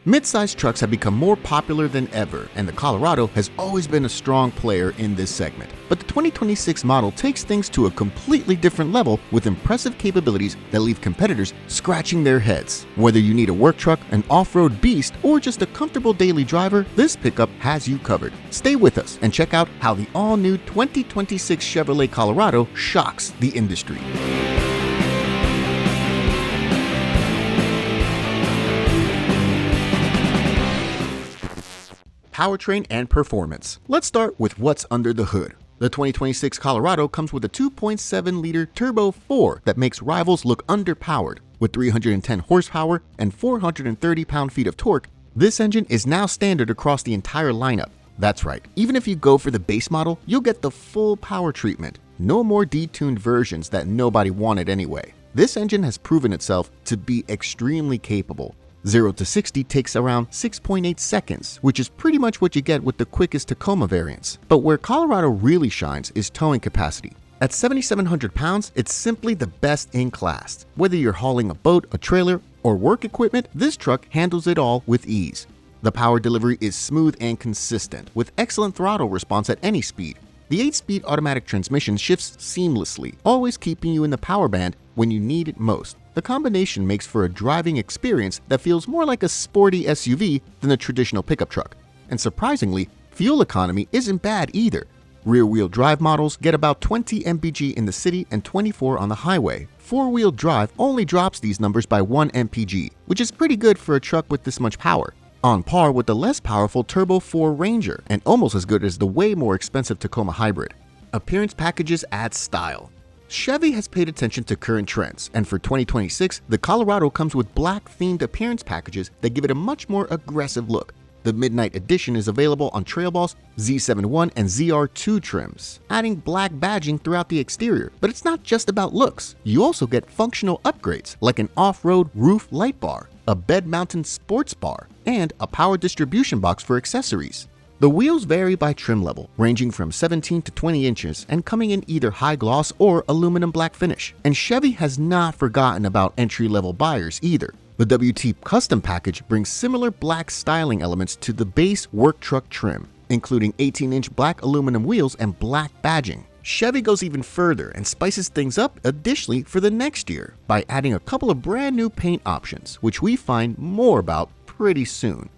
Midsize trucks have become more popular than ever, and the Colorado has always been a strong player in this segment. But the 2026 model takes things to a completely different level with impressive capabilities that leave competitors scratching their heads. Whether you need a work truck, an off-road beast, or just a comfortable daily driver, this pickup has you covered. Stay with us and check out how the all-new 2026 Chevrolet Colorado shocks the industry. Powertrain and performance. Let's start with what's under the hood. The 2026 Colorado comes with a 2.7-liter Turbo 4 that makes rivals look underpowered. With 310 horsepower and 430 pound-feet of torque, this engine is now standard across the entire lineup. That's right, even if you go for the base model, you'll get the full power treatment. No more detuned versions that nobody wanted anyway. This engine has proven itself to be extremely capable. 0 to 60 takes around 6.8 seconds, which is pretty much what you get with the quickest Tacoma variants. But where Colorado really shines is towing capacity. At 7,700 pounds, it's simply the best in class. Whether you're hauling a boat, a trailer, or work equipment, this truck handles it all with ease. The power delivery is smooth and consistent, with excellent throttle response at any speed. The 8-speed automatic transmission shifts seamlessly, always keeping you in the power band when you need it most. The combination makes for a driving experience that feels more like a sporty SUV than a traditional pickup truck. And surprisingly, fuel economy isn't bad either. Rear-wheel drive models get about 20 mpg in the city and 24 on the highway. Four-wheel drive only drops these numbers by 1 mpg, which is pretty good for a truck with this much power. On par with the less powerful Turbo 4 Ranger, and almost as good as the way more expensive Tacoma Hybrid. Appearance packages add style. Chevy has paid attention to current trends, and for 2026, the Colorado comes with black-themed appearance packages that give it a much more aggressive look. The Midnight Edition is available on Trail Boss, Z71, and ZR2 trims, adding black badging throughout the exterior. But it's not just about looks. You also get functional upgrades like an off-road roof light bar, a bed-mounted sports bar, and a power distribution box for accessories. The wheels vary by trim level, ranging from 17 to 20 inches and coming in either high gloss or aluminum black finish. And Chevy has not forgotten about entry-level buyers either. The WT Custom package brings similar black styling elements to the base work truck trim, including 18-inch black aluminum wheels and black badging. Chevy goes even further and spices things up additionally for the next year by adding a couple of brand new paint options, which we find more about pretty soon.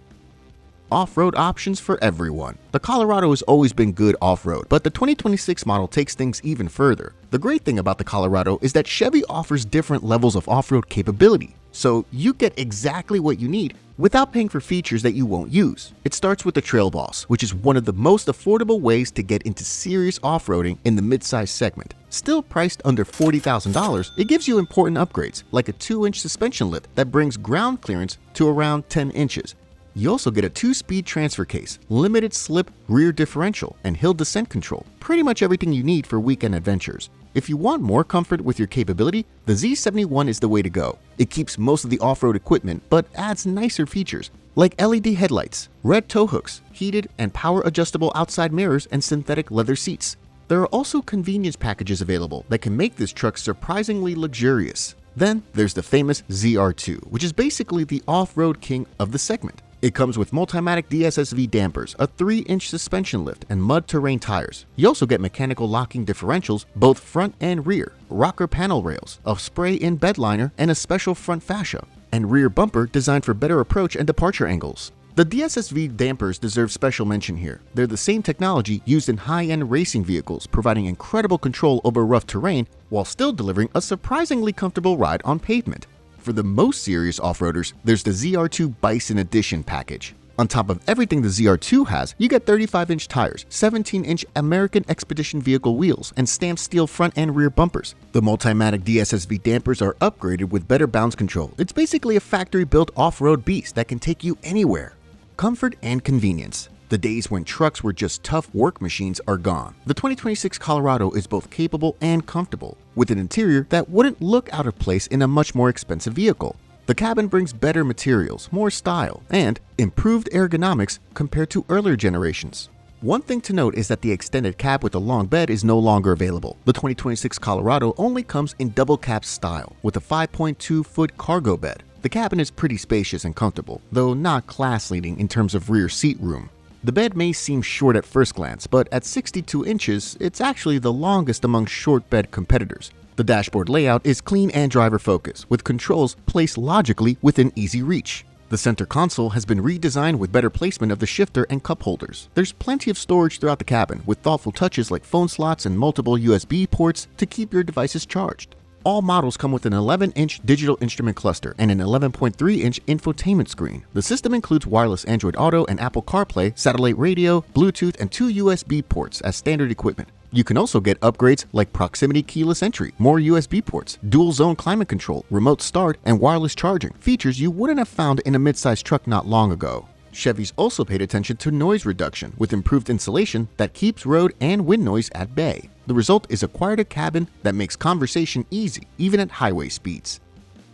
Off-road options for everyone. The Colorado has always been good off-road, but the 2026 model takes things even further. The great thing about the Colorado is that Chevy offers different levels of off-road capability, so you get exactly what you need without paying for features that you won't use. It starts with the Trail Boss, which is one of the most affordable ways to get into serious off-roading in the midsize segment. Still priced under $40,000, it gives you important upgrades like a 2-inch suspension lift that brings ground clearance to around 10 inches. You also get a 2-speed transfer case, limited slip rear differential, and hill descent control. Pretty much everything you need for weekend adventures. If you want more comfort with your capability, the Z71 is the way to go. It keeps most of the off-road equipment, but adds nicer features like LED headlights, red tow hooks, heated and power-adjustable outside mirrors, and synthetic leather seats. There are also convenience packages available that can make this truck surprisingly luxurious. Then there's the famous ZR2, which is basically the off-road king of the segment. It comes with Multimatic DSSV dampers, a 3-inch suspension lift, and mud terrain tires. You also get mechanical locking differentials, both front and rear, rocker panel rails, a spray-in bed liner, and a special front fascia, and rear bumper designed for better approach and departure angles. The DSSV dampers deserve special mention here. They're the same technology used in high-end racing vehicles, providing incredible control over rough terrain while still delivering a surprisingly comfortable ride on pavement. For the most serious off-roaders, there's the ZR2 Bison Edition package. On top of everything the ZR2 has, you get 35-inch tires, 17-inch American Expedition vehicle wheels, and stamped steel front and rear bumpers. The Multimatic DSSV dampers are upgraded with better bounce control. It's basically a factory-built off-road beast that can take you anywhere. Comfort and convenience. The days when trucks were just tough work machines are gone. The 2026 Colorado is both capable and comfortable, with an interior that wouldn't look out of place in a much more expensive vehicle. The cabin brings better materials, more style, and improved ergonomics compared to earlier generations. One thing to note is that the extended cab with a long bed is no longer available. The 2026 Colorado only comes in double cab style with a 5.2-foot cargo bed. The cabin is pretty spacious and comfortable, though not class-leading in terms of rear seat room. The bed may seem short at first glance, but at 62 inches, it's actually the longest among short bed competitors. The dashboard layout is clean and driver-focused, with controls placed logically within easy reach. The center console has been redesigned with better placement of the shifter and cup holders. There's plenty of storage throughout the cabin, with thoughtful touches like phone slots and multiple USB ports to keep your devices charged. All models come with an 11-inch digital instrument cluster and an 11.3-inch infotainment screen. The system includes wireless Android Auto and Apple CarPlay, satellite radio, Bluetooth, and 2 USB ports as standard equipment. You can also get upgrades like proximity keyless entry, more USB ports, dual zone climate control, remote start, and wireless charging, features you wouldn't have found in a midsize truck not long ago. Chevy's also paid attention to noise reduction with improved insulation that keeps road and wind noise at bay. The result is a quieter cabin that makes conversation easy, even at highway speeds.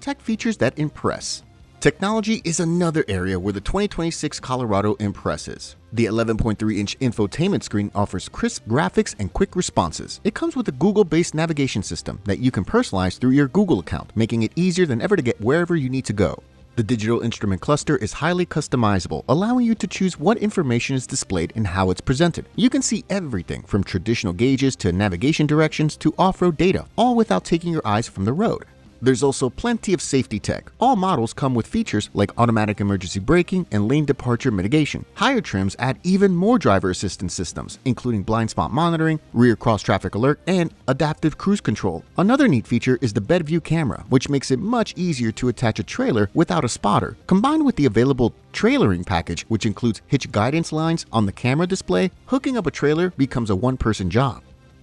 Tech features that impress. Technology is another area where the 2026 Colorado impresses. The 11.3-inch infotainment screen offers crisp graphics and quick responses. It comes with a Google-based navigation system that you can personalize through your Google account, making it easier than ever to get wherever you need to go. The digital instrument cluster is highly customizable, allowing you to choose what information is displayed and how it's presented. You can see everything from traditional gauges to navigation directions to off-road data, all without taking your eyes from the road. There's also plenty of safety tech. All models come with features like automatic emergency braking and lane departure mitigation. Higher trims add even more driver assistance systems, including blind spot monitoring, rear cross-traffic alert, and adaptive cruise control. Another neat feature is the bed view camera, which makes it much easier to attach a trailer without a spotter. Combined with the available trailering package, which includes hitch guidance lines on the camera display, hooking up a trailer becomes a one-person job.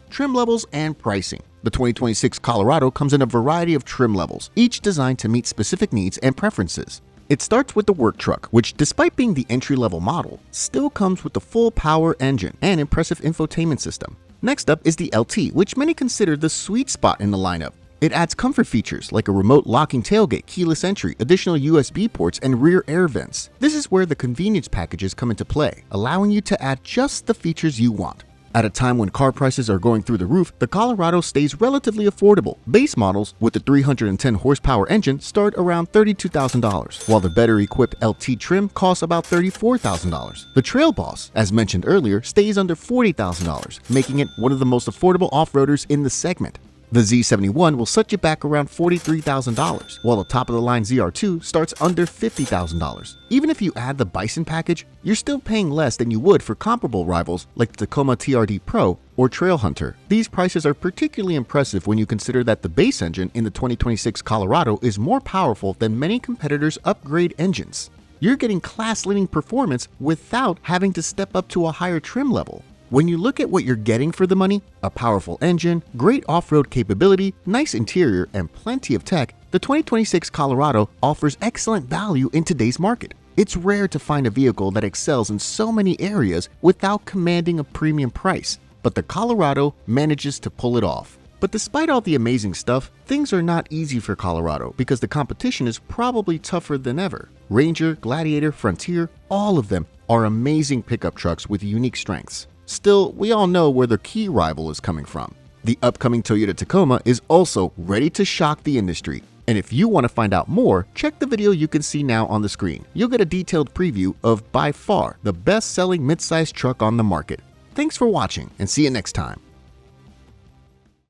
Trim levels and pricing. The 2026 Colorado comes in a variety of trim levels, each designed to meet specific needs and preferences. It starts with the work truck, which despite being the entry-level model, still comes with the full power engine and impressive infotainment system. Next up is the LT, which many consider the sweet spot in the lineup. It adds comfort features like a remote locking tailgate, keyless entry, additional USB ports, and rear air vents. This is where the convenience packages come into play, allowing you to add just the features you want. At a time when car prices are going through the roof, the Colorado stays relatively affordable. Base models with the 310 horsepower engine start around $32,000, while the better equipped LT trim costs about $34,000. The Trail Boss, as mentioned earlier, stays under $40,000, making it one of the most affordable off-roaders in the segment. The Z71 will set you back around $43,000, while the top-of-the-line ZR2 starts under $50,000. Even if you add the Bison package, you're still paying less than you would for comparable rivals like the Tacoma TRD Pro or Trail Hunter. These prices are particularly impressive when you consider that the base engine in the 2026 Colorado is more powerful than many competitors' upgrade engines. You're getting class-leading performance without having to step up to a higher trim level. When you look at what you're getting for the money, a powerful engine, great off-road capability, nice interior, and plenty of tech, the 2026 Colorado offers excellent value in today's market. It's rare to find a vehicle that excels in so many areas without commanding a premium price, but the Colorado manages to pull it off. But despite all the amazing stuff, things are not easy for Colorado because the competition is probably tougher than ever. Ranger, Gladiator, Frontier, all of them are amazing pickup trucks with unique strengths. Still, we all know where their key rival is coming from. The upcoming Toyota Tacoma is also ready to shock the industry. And if you want to find out more, check the video you can see now on the screen. You'll get a detailed preview of by far the best-selling midsize truck on the market. Thanks for watching and see you next time.